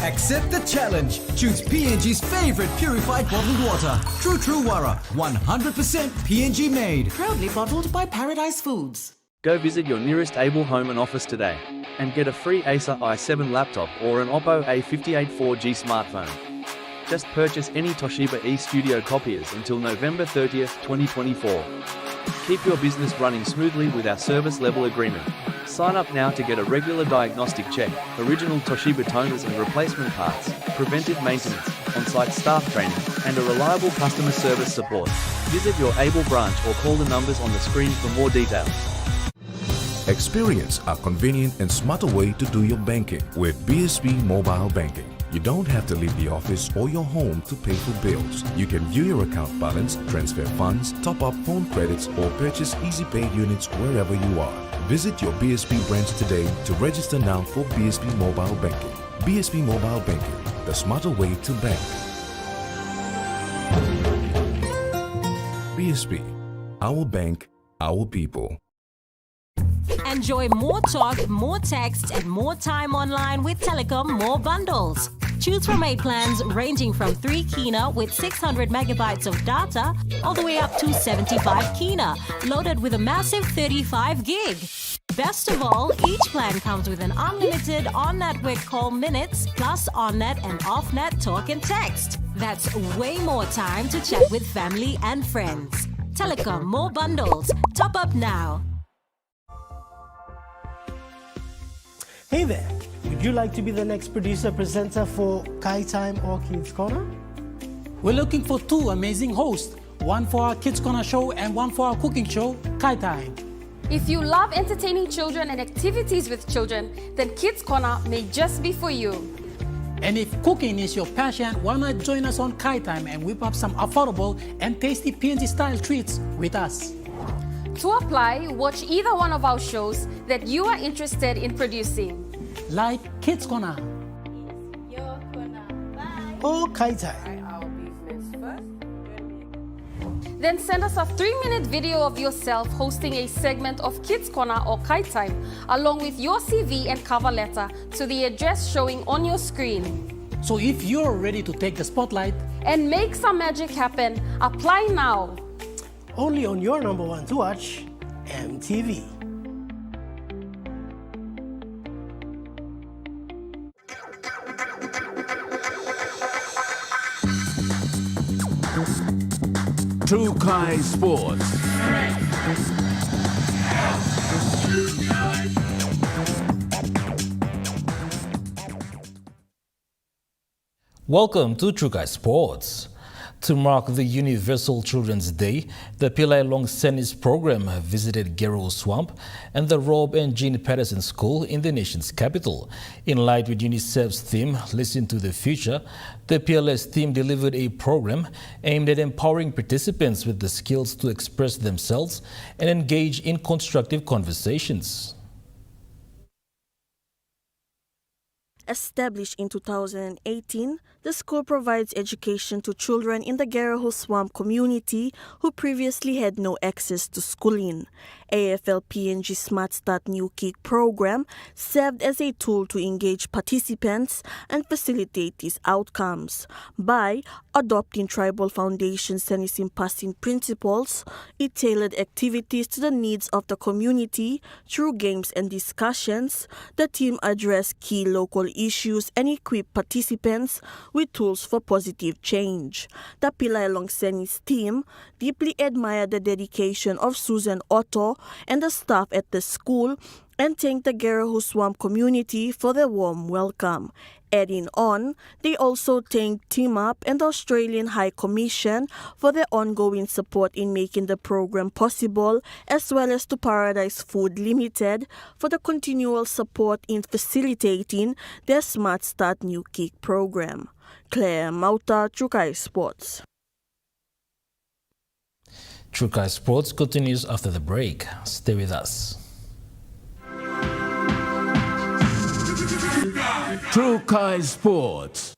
Accept the challenge. Choose PNG's favorite purified bottled water. True Wara, 100% PNG made. Proudly bottled by Paradise Foods. Go visit your nearest Able Home and Office today and get a free Acer i7 laptop or an Oppo A58 4G smartphone. Just purchase any Toshiba eStudio copiers until November 30th, 2024. Keep your business running smoothly with our service level agreement. Sign up now to get a regular diagnostic check, original Toshiba toners and replacement parts, preventive maintenance, on-site staff training, and a reliable customer service support. Visit your Able branch or call the numbers on the screen for more details. Experience a convenient and smarter way to do your banking with BSB Mobile Banking. You don't have to leave the office or your home to pay for bills. You can view your account balance, transfer funds, top up phone credits, or purchase Easy Pay units wherever you are. Visit your BSB branch today to register now for BSB Mobile Banking. BSB Mobile Banking, the smarter way to bank. BSB, our bank, our people. Enjoy more talk, more text, and more time online with Telecom More Bundles. Choose from 8 plans ranging from 3 kina with 600 megabytes of data all the way up to 75 kina, loaded with a massive 35 gig. Best of all, each plan comes with an unlimited on-network call minutes plus on-net and off-net talk and text. That's way more time to chat with family and friends. Telecom More Bundles. Top up now. Hey there, would you like to be the next producer presenter for Kai Time or Kids Corner? We're looking for 2 amazing hosts, one for our Kids Corner show and one for our cooking show, Kai Time. If you love entertaining children and activities with children, then Kids Corner may just be for you. And if cooking is your passion, why not join us on Kai Time and whip up some affordable and tasty PNG-style treats with us? To apply, watch either one of our shows that you are interested in producing. Like Kids Corner. Your Corner. Bye. Or Kai Time. Then send us a 3-minute video of yourself hosting a segment of Kids Corner or Kai Time, along with your CV and cover letter to the address showing on your screen. So if you're ready to take the spotlight and make some magic happen, apply now. Only on your number 1 to watch, EMTV. Chukai Sports. Welcome to Chukai Sports. To mark the Universal Children's Day, the Pillai Long Senis program visited Gero Swamp and the Rob and Jean Patterson School in the nation's capital. In line with UNICEF's theme, Listen to the Future, the PLS team delivered a program aimed at empowering participants with the skills to express themselves and engage in constructive conversations. Established in 2018, the school provides education to children in the Geraho Swamp community who previously had no access to schooling. AFL PNG Smart Start New Kick program served as a tool to engage participants and facilitate these outcomes. By adopting Tribal Foundation Senisim Passing principles, it tailored activities to the needs of the community through games and discussions. The team addressed key local issues and equip participants with tools for positive change. The Pilay Longseni's team deeply admired the dedication of Susan Otto and the staff at the school and thanked the Gerahu Swamp community for their warm welcome. Adding on, they also thanked Team Up and the Australian High Commission for their ongoing support in making the program possible, as well as to Paradise Food Limited for the continual support in facilitating their Smart Start New Kick program. Claire Mauta, Trukai Sports. Trukai Sports continues after the break. Stay with us. Trukai Sports.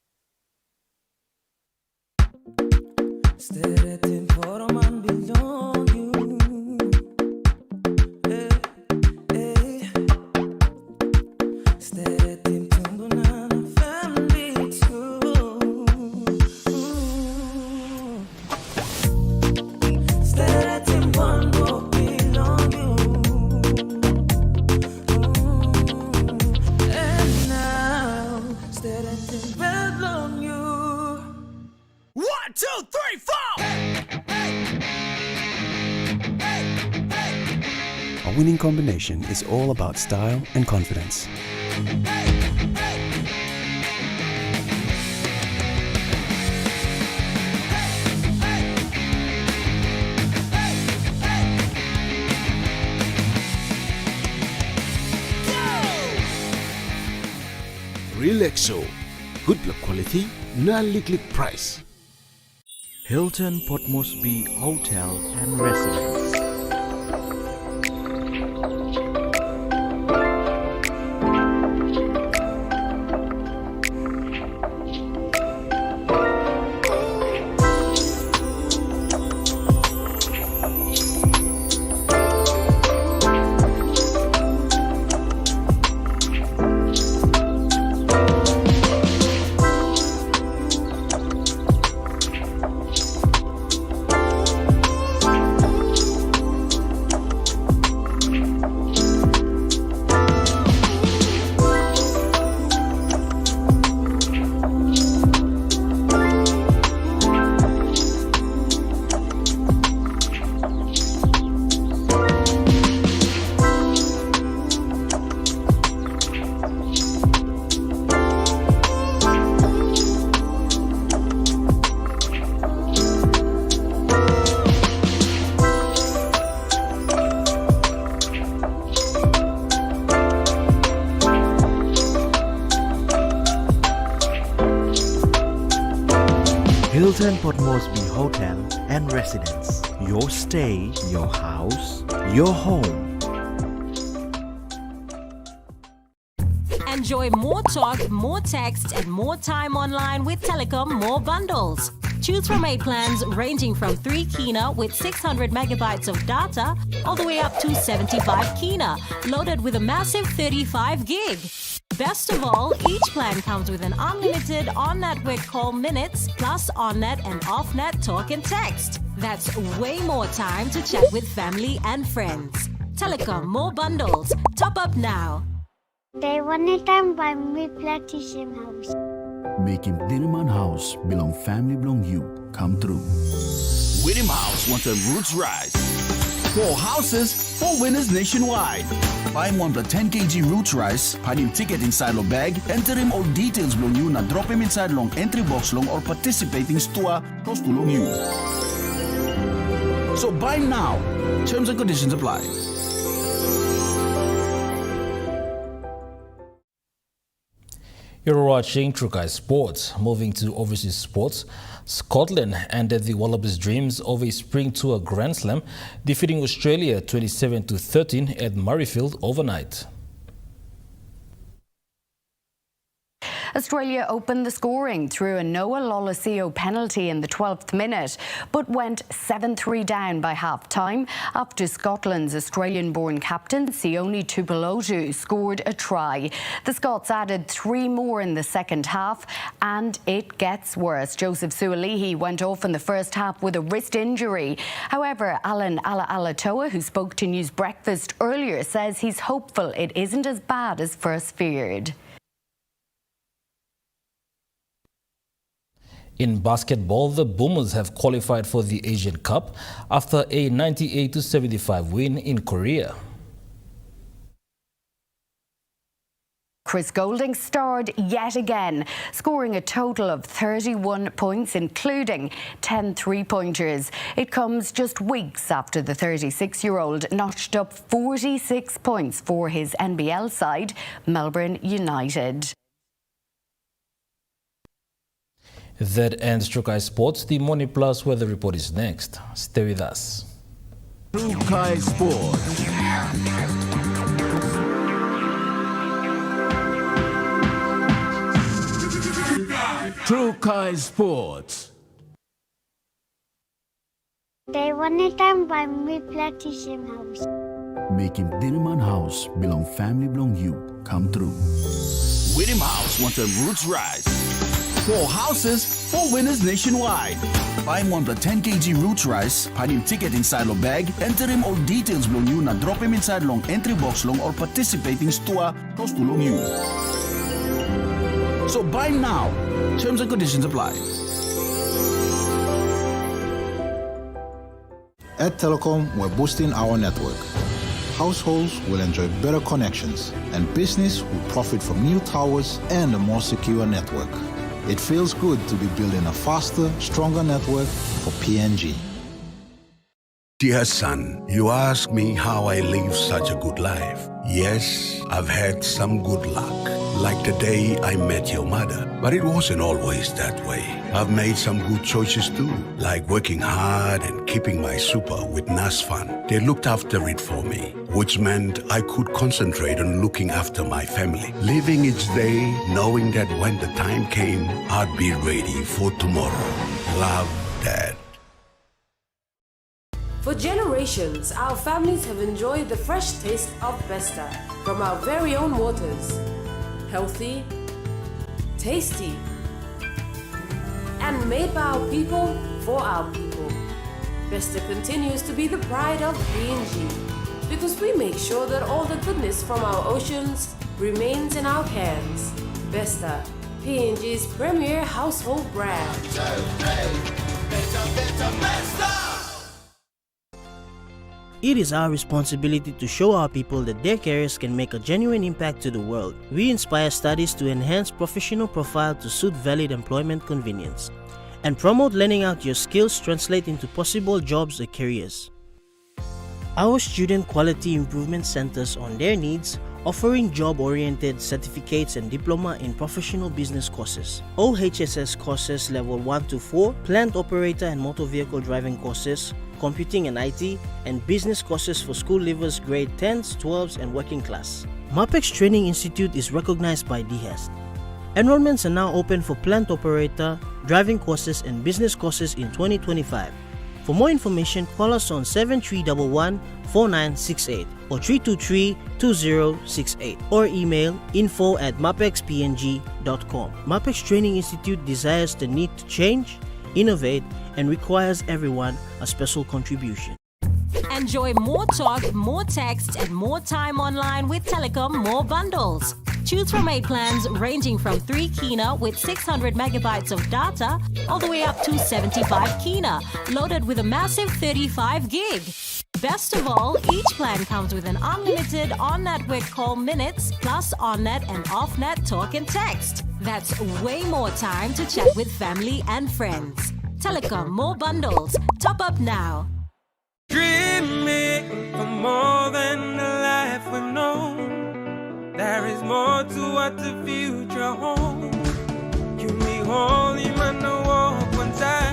A winning combination is all about style and confidence. Relaxo. Good look quality, non-liquid price. Hilton Port Moresby Hotel and Residence. Hilton Port Moresby Hotel and Residence. Your stay, your house, your home. Enjoy more talk, more text, and more time online with Telecom More Bundles. Choose from 8 plans ranging from 3 kina with 600 megabytes of data all the way up to 75 kina, loaded with a massive 35 gig. Best of all, each plan comes with an unlimited on-network call minutes plus on-net and off-net talk and text. That's way more time to chat with family and friends. Telecom More Bundles. Top up now. They one time by me Platinum House. Making Diliman House belong family belong you come true. Winning House wants a roots rise. 4 houses, 4 winners nationwide. Buy 1 plus 10 kg roots rice, hide him ticket inside your bag, enter him all details belong you, na drop him inside long entry box long or participating store close to long you. So buy now. Terms and conditions apply. You're watching Trukai Sports. Moving to overseas sports, Scotland ended the Wallabies' dreams of a spring tour Grand Slam, defeating Australia 27-13 at Murrayfield overnight. Australia opened the scoring through a Noah Lolosio penalty in the 12th minute, but went 7-3 down by half-time after Scotland's Australian-born captain Sione Tuipulotu scored a try. The Scots added 3 more in the second half, and it gets worse. Joseph Sualihi went off in the first half with a wrist injury. However, Alan Alatoa, who spoke to News Breakfast earlier, says he's hopeful it isn't as bad as first feared. In basketball, the Boomers have qualified for the Asian Cup after a 98-75 win in Korea. Chris Golding starred yet again, scoring a total of 31 points, including 10 three-pointers. It comes just weeks after the 36-year-old notched up 46 points for his NBL side, Melbourne United. That ends Trukai Sports. The Money Plus weather report is next. Stay with us. Trukai Sports. Trukai Sports. They one time by me plantation house. Making Diliman House belong family belong you come through. Whittam House wants a roots rise. 4 houses, 4 winners nationwide. Buy 1 plus 10 kg roots rice, hide him ticket inside your bag, enter him all details belong you, na drop him inside long entry box long or participating store close to long you. So buy now. Terms and conditions apply. At Telecom, we're boosting our network. Households will enjoy better connections, and business will profit from new towers and a more secure network. It feels good to be building a faster, stronger network for PNG. Dear son, you ask me how I live such a good life. Yes, I've had some good luck, like the day I met your mother. But it wasn't always that way. I've made some good choices too, like working hard and keeping my super with NASFAN. They looked after it for me, which meant I could concentrate on looking after my family. Living each day, knowing that when the time came, I'd be ready for tomorrow. Love, Dad. For generations, our families have enjoyed the fresh taste of Vesta from our very own waters. Healthy, tasty, and made by our people for our people. Vesta continues to be the pride of PNG because we make sure that all the goodness from our oceans remains in our cans. Vesta, PNG's premier household brand. It is our responsibility to show our people that their careers can make a genuine impact to the world. We inspire studies to enhance professional profile to suit valid employment convenience, and promote learning out your skills translate into possible jobs or careers. Our student quality improvement centers on their needs, offering job-oriented certificates and diploma in professional business courses, OHSS courses level 1 to 4, plant operator and motor vehicle driving courses, computing and IT, and business courses for school leavers grade 10s, 12s, and working class. MAPEX Training Institute is recognized by DHEST. Enrollments are now open for plant operator, driving courses, and business courses in 2025. For more information, call us on 7311-4968 or 323-2068 or email info@mapexpng.com. MAPEX Training Institute desires the need to change, innovate, and requires everyone a special contribution. Enjoy more talk, more text, and more time online with Telecom More Bundles. Choose from 8 plans ranging from 3 kina with 600 megabytes of data all the way up to 75 kina, loaded with a massive 35 gig. Best of all, each plan comes with an unlimited on-network call minutes plus on-net and off-net talk and text. That's way more time to chat with family and friends. Telecom More Bundles. Top up now. Dreaming for more than the life we've known. There is more to what the future holds. You me holy man, no walk one time.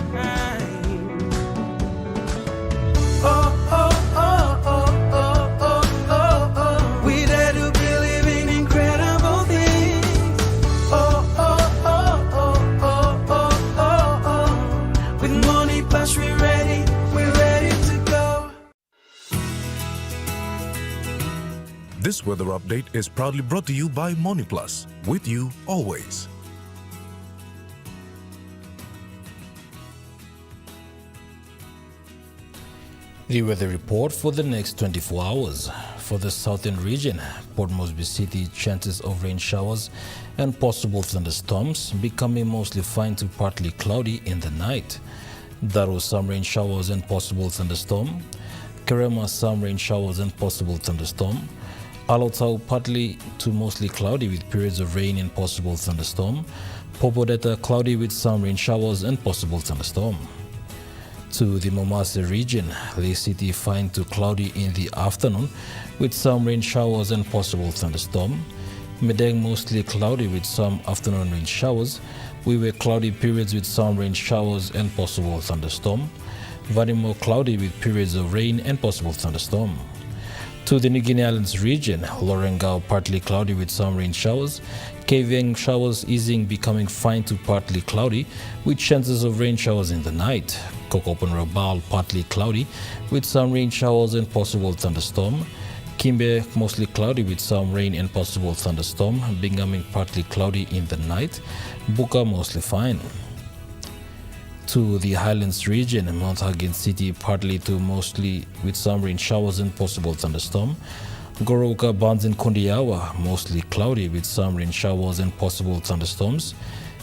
Oh, oh, oh, oh, oh, oh, oh, oh. We dare to believe in incredible things. Oh, oh, oh, oh, oh, oh, oh, oh. With money plus we're ready to go. This weather update is proudly brought to you by Money Plus, with you always. The weather report for the next 24 hours. For the southern region, Port Moresby City, chances of rain showers and possible thunderstorms, becoming mostly fine to partly cloudy in the night. Daro, some rain showers and possible thunderstorm. Kerema, some rain showers and possible thunderstorm. Alotau, partly to mostly cloudy with periods of rain and possible thunderstorm. Popodeta, cloudy with some rain showers and possible thunderstorm. To the Momase region, Lake City, fine to cloudy in the afternoon with some rain showers and possible thunderstorm. Medeng, mostly cloudy with some afternoon rain showers. We were cloudy periods with some rain showers and possible thunderstorm. Vanimo, cloudy with periods of rain and possible thunderstorm. To the New Guinea Islands region, Lorengau, partly cloudy with some rain showers. Kavieng, showers easing, becoming fine to partly cloudy with chances of rain showers in the night. Kokopan Rabal, partly cloudy with some rain showers and possible thunderstorm. Kimbe, mostly cloudy with some rain and possible thunderstorm, becoming partly cloudy in the night. Buka, mostly fine. To the Highlands region, Mount Hagen City, partly to mostly with some rain showers and possible thunderstorm. Goroka, Bands and Kondiawa, mostly cloudy with some rain showers and possible thunderstorms.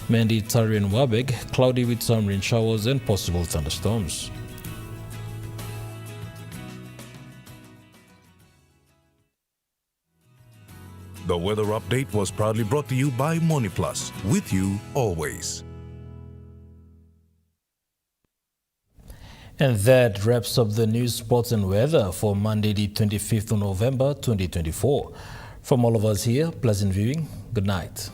Mendi, Tari and Wabeg, cloudy with some rain showers and possible thunderstorms. The weather update was proudly brought to you by MoneyPlus, with you always. And that wraps up the news, sports and weather for Monday, the 25th of November, 2024. From all of us here, pleasant viewing. Good night.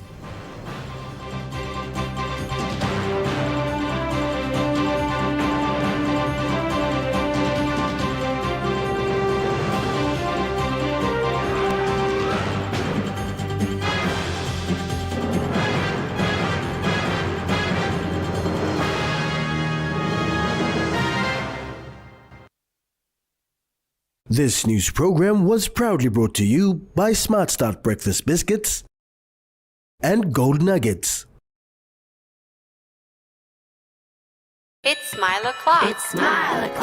This news program was proudly brought to you by Smart Start Breakfast Biscuits and Gold Nuggets. It's Smile O'Clock. It's Smile O'Clock.